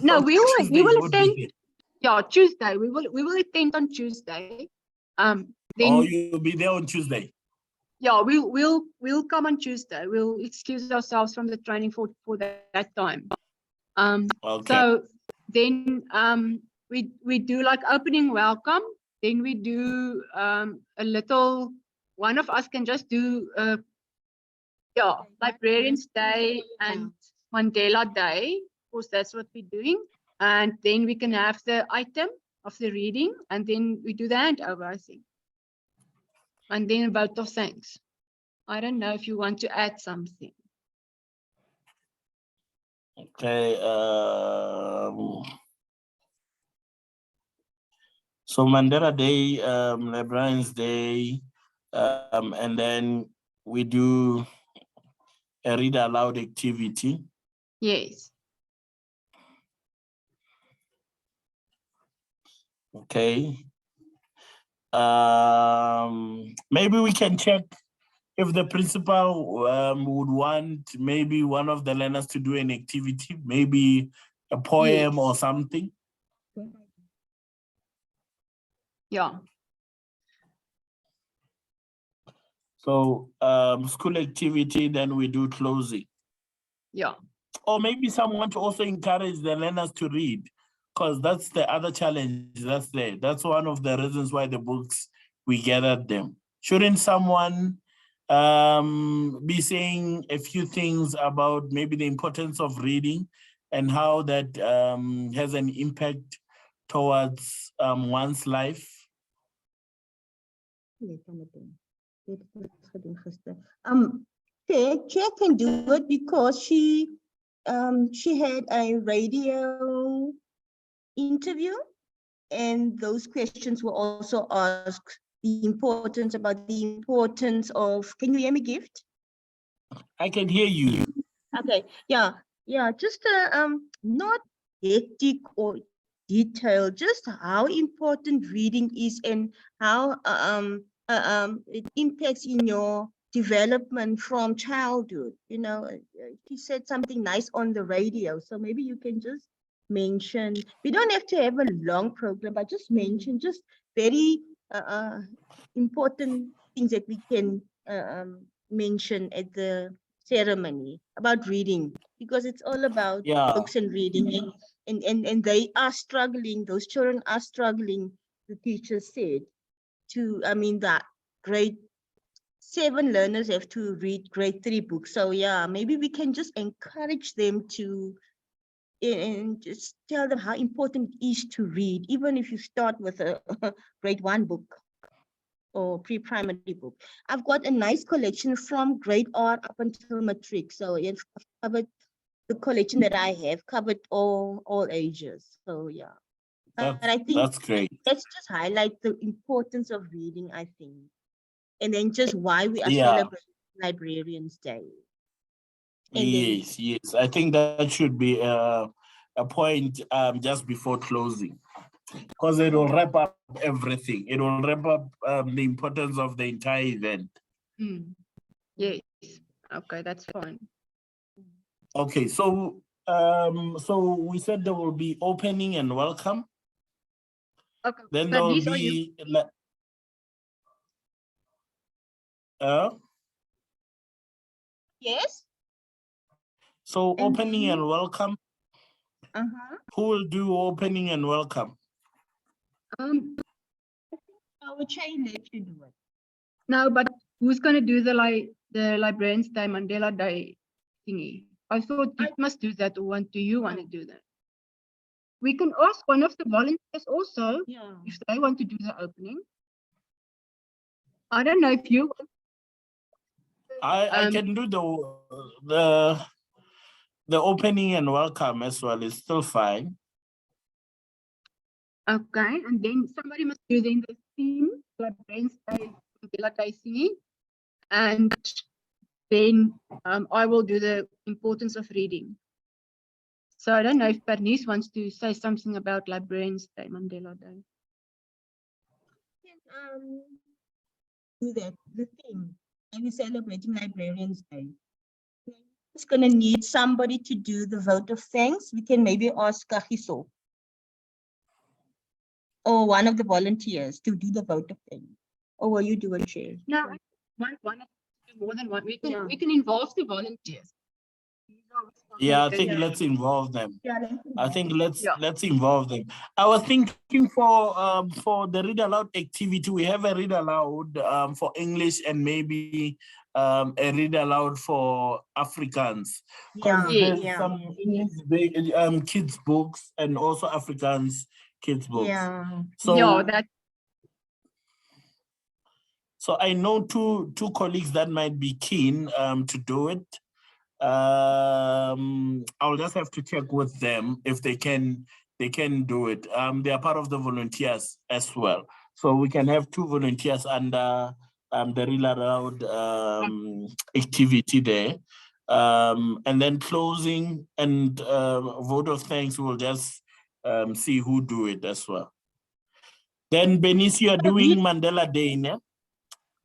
No, we will won't be attend. there. Yeah, Tuesday. We will attend on Tuesday. Then you'll be there on Tuesday. yeah, we'll come on Tuesday. We'll excuse ourselves from the training for that time. Okay. So then we do like opening welcome. Then we do a little. One of us can just do Librarians Day and Mandela Day. Of course, that's what we're doing. And then we can have the item of the reading, and then we do the handover, I think. And then a vote of thanks. I don't know if you want to add something. Okay. So Mandela Day, Librarians Day, and then we do a read aloud activity. Yes. Okay. Maybe we can check if the principal would want maybe one of the learners to do an activity, maybe a poem or something. Yeah. So school activity, then we do closing. Yeah. Or maybe someone to also encourage the learners to read, because that's the other challenge that's there. That's one of the reasons why the books, we gathered them. Shouldn't someone be saying a few things about maybe the importance of reading and how that has an impact towards one's life? Chair can do it because she had a radio interview, and those questions were also asked the importance of, can you hear me, Gift? I can hear you. Okay, yeah, just not hectic or detailed, just how important reading is and how it impacts in your development from childhood. You know, he said something nice on the radio, so maybe you can just mention. We don't have to have a long program, but just mention just very important things that we can mention at the ceremony about reading, because it's all about books and reading, and they are struggling, those children are struggling, the teacher said, that grade 7 learners have to read grade 3 books. So yeah, maybe we can just encourage them to and just tell them how important it is to read, even if you start with a grade 1 book or pre-primary book. I've got a nice collection from grade R up until matric. So I've covered the collection that I have covered all ages. So yeah. But I think that's great. Let's just highlight the importance of reading, I think. And then just why we are celebrating Librarians Day. And yes. I think that should be a point just before closing, because it will wrap up everything. It will wrap up the importance of the entire event. Yes. Okay, that's fine. Okay, so we said there will be opening and welcome. Okay. Then there will be yes. So And opening then- and welcome. Who will do opening and welcome? I will try and let you do it. No, but who's going to do the Librarians Day, Mandela Day thingy? I thought you must do that, or do you want to do that? We can ask one of the volunteers also Yeah. if they want to do the opening. I don't know if you want. I can do the opening and welcome as well. It's still fine. Okay, and then somebody must do then the theme, Librarians Day, Mandela Day thingy. And then I will do the importance of reading. So I don't know if Bernice wants to say something about Librarians Day, Mandela Day. Do that, the theme. And we're celebrating Librarians Day. It's gonna need somebody to do the vote of thanks. We can maybe ask Kagiso or one of the volunteers to do the vote of thanks. Or will you do it, Chair? No, one more than one. We can Yeah. involve the volunteers. Yeah, I think let's involve them. Yeah. I think let's Yeah. involve them. I was thinking for the read aloud activity, we have a read aloud for English and maybe a read aloud for Afrikaans. Yeah. There's Yeah. some kids books and also Afrikaans kids books. Yeah. So yeah, that so I know two colleagues that might be keen to do it. I'll just have to check with them if they can do it. They are part of the volunteers as well, so we can have two volunteers under the read aloud activity there, and then closing and vote of thanks. We'll just see who do it as well. Then Benicio, you are doing Mandela Day, ne?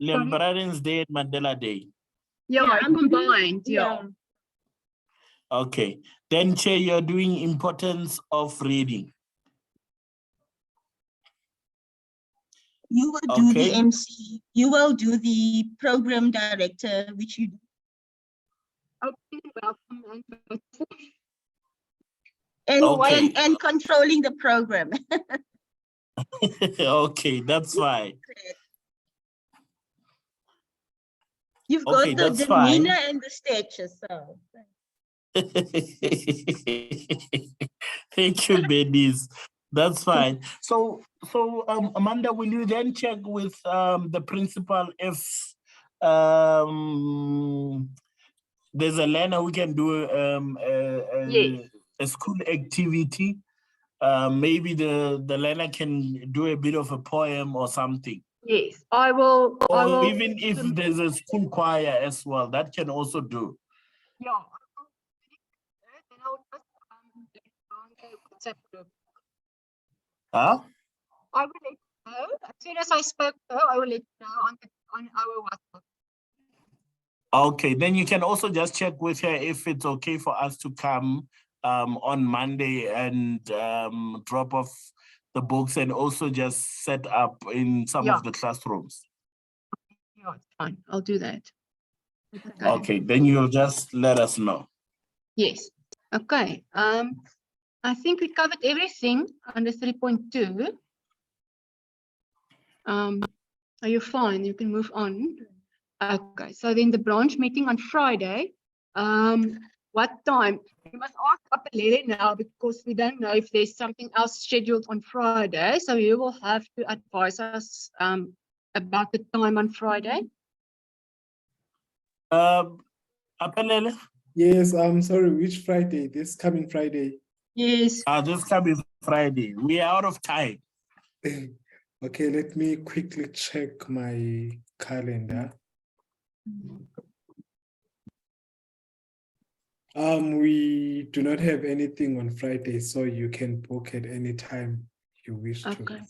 Librarians Day and Mandela Day. yeah, I I'm doing- combined. Yeah. Okay, then Chair, you're doing importance of reading. You will do Okay. the MC. You will do the program director, which you do. Okay, welcome. Okay. And controlling the program. Okay, that's fine. You've Okay, got the that's fine. demeanor and the stature, so. Thank you, Benice. That's fine. So Amanda, will you then check with the principal if there's a learner who can do Yes. a school activity? Maybe the learner can do a bit of a poem or something. Yes, I will. Or even if there's a school choir as well, that can also do. Yeah. Then I'll just do it on the WhatsApp group. Huh? I will let you know as soon as I spoke to her. I will let you know on our WhatsApp. Okay, then you can also just check with her if it's okay for us to come on Monday and drop off the books and also just set up in some of the classrooms. Yeah, it's fine. I'll do that. Okay, then you'll just let us know. Yes. Okay. I think we covered everything under 3.2. Are you fine? You can move on. Okay. So then the branch meeting on Friday. What time? You must ask Apelele now because we don't know if there's something else scheduled on Friday. So you will have to advise us about the time on Friday. Apelele? Yes, I'm sorry, which Friday? This coming Friday. Yes. This coming Friday. We are out of time. Okay, let me quickly check my calendar. We do not have anything on Friday, so you can book at any time you wish to. Okay.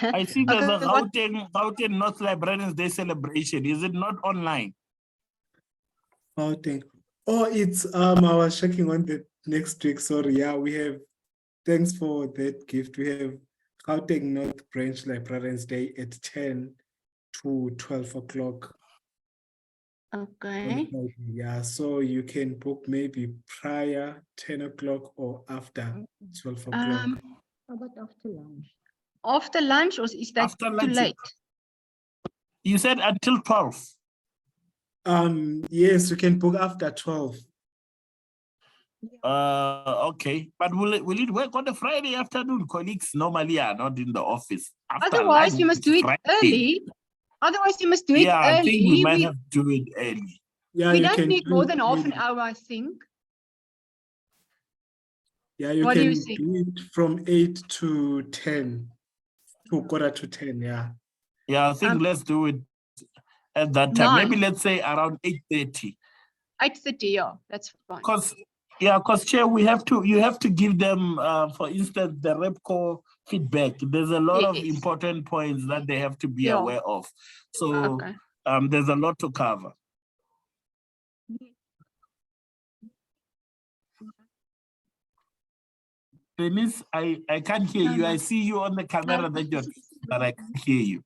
I see there's a Okay, what- Gauteng North Librarians Day celebration. Is it not online? Gauteng. Oh, it's I was checking on the next week. Sorry, yeah, we have. Thanks for that gift. We have Gauteng North Branch Librarians Day at 10 to 12 o'clock. on Okay. Friday. Yeah, so you can book maybe prior 10 o'clock or after 12 o'clock. How about after lunch? After lunch, or is that After too lunch, late? you said until 12. Yes, you can book after 12. Okay, but will it work on a Friday afternoon? Colleagues normally are not in the office. After Otherwise, you lunch, must do it Friday. early. Otherwise, you must do it Yeah, I think we early. might have to do it early. Yeah, We you don't can need do more it than half an early. hour, I think. Yeah, you What do you can think? do it from 8 to 10, to quarter to 10, yeah. Yeah, I think let's do it at that time. Maybe 9. let's say around 8:30. 8:30, yeah, that's fine. Because Chair, you have to give them, for instance, the REPCO feedback. There's a lot of Yes. important points that they have to be Yeah. aware of. So Okay. there's a lot to cover. Denise, I can't hear you. I see you on the camera but I can't hear you.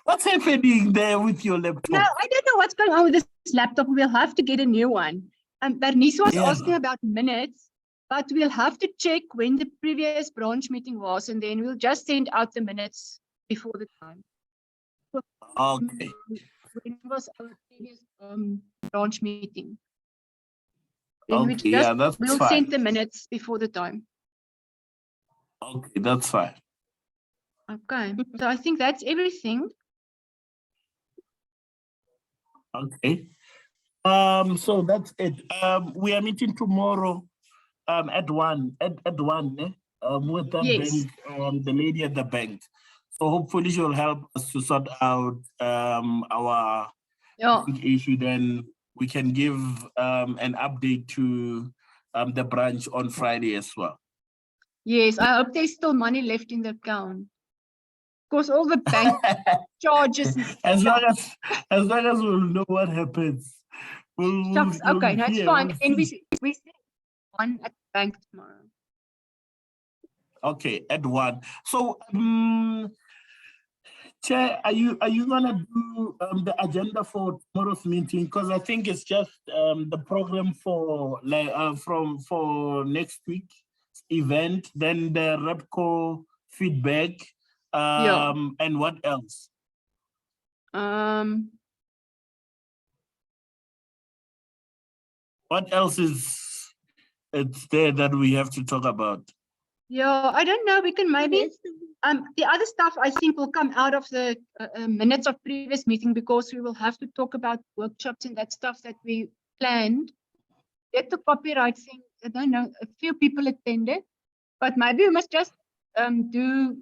What's happening there with your laptop? No, I don't know what's going on with this laptop. We'll have to get a new one. Bernice was Yeah. asking about minutes, but we'll have to check when the previous branch meeting was, and then we'll just send out the minutes before the time. Okay. When was our previous branch meeting? Then we Okay, yeah, that's we'll fine. send the minutes before the time. Okay, that's fine. Okay, so I think that's everything. Okay. So that's it. We are meeting tomorrow at 1 with that Yes. bank, the lady at the bank. So hopefully she'll help us to sort out our Yeah. issue. Then we can give an update to the branch on Friday as well. Yes, I hope there's still money left in the account. Of course, all the bank charges and as stuff. long as we'll know what happens. Shucks, okay, that's hear, fine. we'll And we see. see one at the bank tomorrow. Okay, at 1. So Chair, are you gonna do the agenda for tomorrow's meeting? Because I think it's just the program for for next week event, then the REPCO feedback, Yeah. and what else? What else is it's there that we have to talk about? Yeah, I don't know. We can maybe the other stuff I think will come out of the minutes of previous meeting, because we will have to talk about workshops and that stuff that we planned. Get the copyright thing. I don't know. A few people attended, but maybe we must just do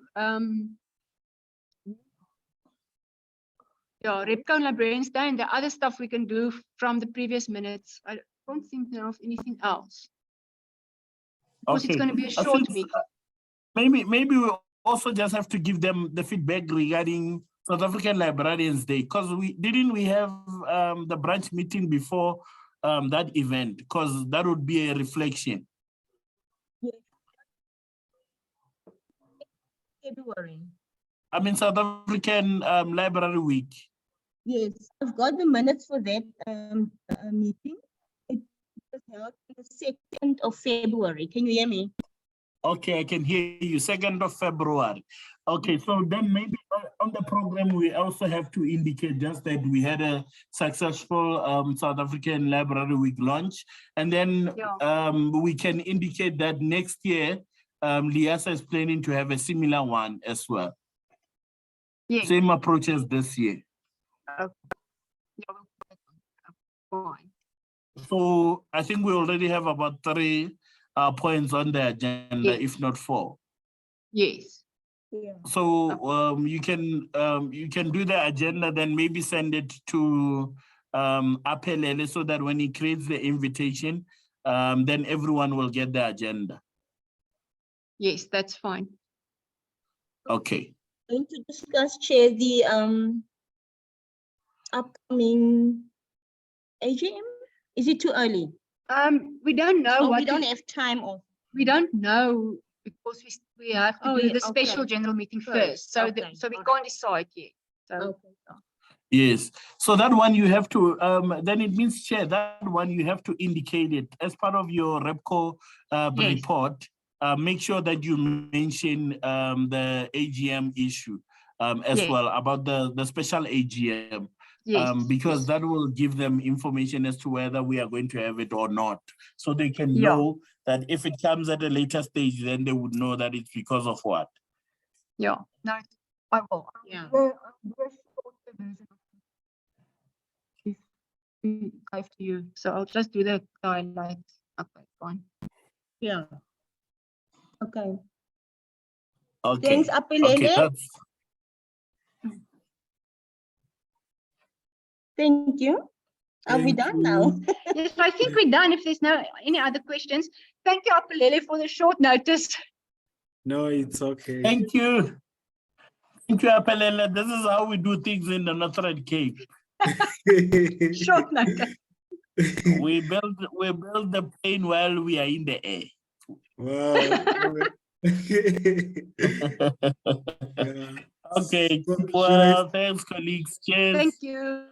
yeah, REPCO and Librarians Day, and the other stuff we can do from the previous minutes. I don't think now of anything else. Because it's going to be a I short think, week. maybe we also just have to give them the feedback regarding South African Librarians Day, because we have the branch meeting before that event, because that would be a reflection. February. I mean, South African Library Week. Yes, I've got the minutes for that meeting. It was held on the 2nd of February. Can you hear me? Okay, I can hear you. 2nd of February. Okay, so then maybe on the program, we also have to indicate just that we had a successful South African Library Week launch. And then we can indicate that next year, LIASA is planning to have a similar one as well. Yeah. Same approach as this year. Okay. Yeah, fine. So I think we already have about 3 points on the agenda, Yes. if not 4. Yes. Yeah. So you can do the agenda, then maybe send it to Apelele, so that when he creates the invitation, then everyone will get the agenda. Yes, that's fine. Okay. Going to discuss, Chair, the upcoming AGM. Is it too early? We don't know Oh, what we don't have time or we don't know, because we have to do yeah, the special okay. general meeting First, first. So okay, so we alright. can't decide yet. So Okay. Yes. So that one you have to, then it means, Chair, that one you have to indicate it as part of your REPCO Yes. report. Make sure that you mention the AGM issue as Yes. well, about the special AGM. Yes. Because that will give them information as to whether we are going to have it or not. So they can Yeah. know that if it comes at a later stage, then they would know that it's because of what. Yeah. No, I will. Yeah. I've to you. So I'll just do the highlights. Okay, fine. Yeah. Okay. Okay. Thanks, Apelele. Okay, that's Thank you. Are we Thank done now? you. Yes, I think we're done. If there's no any other questions, thank you, Apelele, for the short notice. No, it's okay. Thank you. Thank you, Apelele. This is how we do things in the Northern Cape. Short notice. We build the plane while we are in the air. Wow. Yeah. Okay. So, should I Well, thanks, colleagues. Cheers. Thank you.